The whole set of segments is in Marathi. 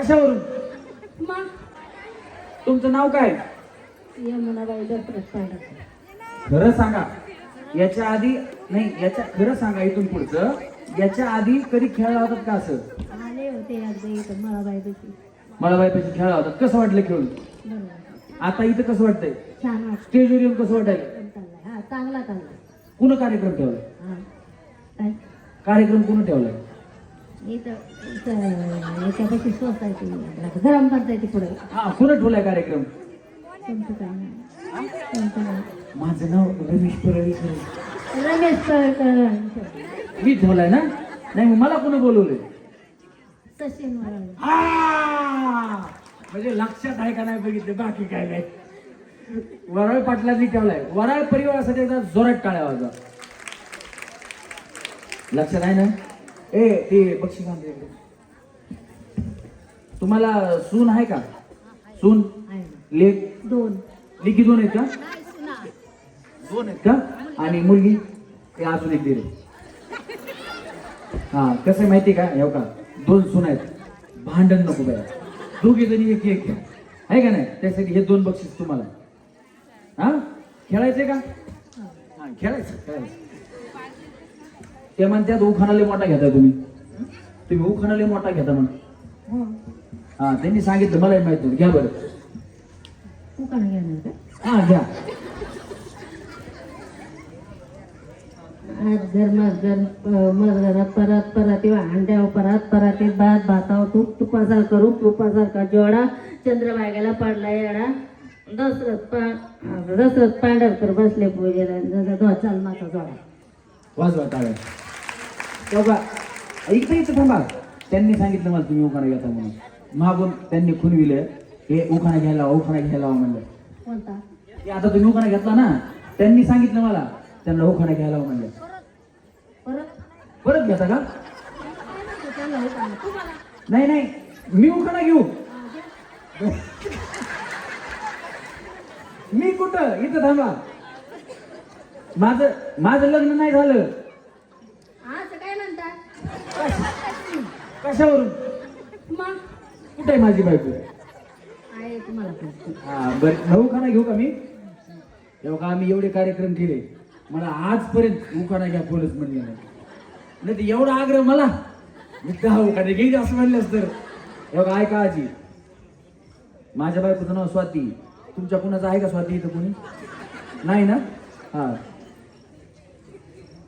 कशावरून? मग तुमचं नाव काय? यमुनाबाई दसरथ पांडे. खरं सांगा, याच्या आधी नाही, याच्या खरं सांगा, इथून पुढचं याच्या आधी कधी खेळला होतात का? असं आले होते एकदा इथं मळाबाईपाशी. मळाबाईपाशी खेळला होतात. कसं वाटलं खेळून? बरोबर, आता इथं कसं वाटतंय? छान वाटतं. स्टेजवर येऊन कसं वाटायला? चाललाय, हा चांगला चाललाय. कुणं कार्यक्रम ठेवलाय? हा काय कार्यक्रम कुणं ठेवलाय? इथं याच्यापाशी सोसायटी गरम करता पुढे. हा, कुणं ठेवलाय कार्यक्रम? तुमचं काय नाव? तुमचं नाव? माझं नाव रमेश परळी. रमेश कळकळ. मी ठेवलाय ना? नाही, मग मला कुणं बोलवलंय? सचिन वराळे. म्हणजे लक्षात आहे का नाही बघितलं, बाकी काय नाही. वराळ पाटलांनी ठेवलाय. वराळ परिवारासाठी एकदा जोरात टाळ्या वाजवा. लक्षात आहे ना? ए ते बक्षीस आणते इकडे. तुम्हाला सून आहे का? सून आहे ना. लेक? दोन. लेकी दोन आहेत का? दोन आहेत का? आणि मुलगी? ते अजून एक दिले. हा, कसं आहे माहिती का? हे का दोन सून आहेत, भांडण नको बाया, दोघे जणी एक एक घ्या, आहे का नाही? त्यासाठी हे दोन बक्षीस तुम्हाला. हा, खेळायचे का? हा, खेळायचं. ते म्हणतात उखाणाले मोठा घेताय तुम्ही. तुम्ही उखाणाले मोठा घेता म्हण. हो. हा, त्यांनी सांगितलं, मलाही माहित नाही. घ्या बरं. तू का घेणार का? हा, घ्या. आज मजगरात परत परत अंड्यावर परत भात भातावर तुपासारखा रूप तुपासारखा जोडा चंद्रभागेला पडला येडा दशरथ पांढरकर बसले पूजेला चालमाचा जोडा. वाजवा टाळ्या. बाबा इथं थांबा. त्यांनी सांगितलं मला तुम्ही उखाणा घेता म्हणून. मागून त्यांनी खुनविलं, हे उखाणा घ्यायला म्हणलं. कोणता? ते आता तुम्ही उखाणा घेतला ना, त्यांनी सांगितलं मला, त्यांना उखाणा घ्यायला म्हणलं. परत घेता का? नाही नाही, मी उखाणा घेऊ. मी कुठं? इथं थांबा. माझं लग्न नाही झालं. असं काय म्हणतात? कशावरून? मग कुठे आहे माझी बायको? आहे तुम्हाला. हा बरं, उखाणा घेऊ का मी? तेव्हा आम्ही एवढे कार्यक्रम केले, मला आजपर्यंत उखाणा घ्या कोणच म्हणलं नाही तर एवढा आग्रह मला मी 10 उखाणे घेईल असं म्हणलंच तर. एवढा ऐका आजी, माझ्या बायकोचं नाव स्वाती. तुमच्या कुणाचं आहे का स्वाती इथं कोणी? नाही ना? हा,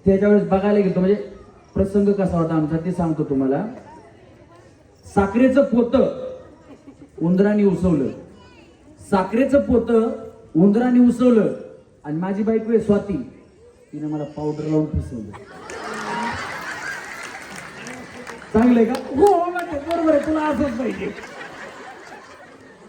त्याच्या वेळेस बघायला गेलो म्हणजे प्रसंग कसा होता आमचा ते सांगतो तुम्हाला. साखरेचं पोतं उंदराने उसवलं. साखरेचं पोतं उंदराने उसवलं आणि माझी बायको आहे स्वाती, तिने मला पावडर लावून फसवलं. चांगलंय का? हो, बरोबर आहे. तुला असंच पाहिजे.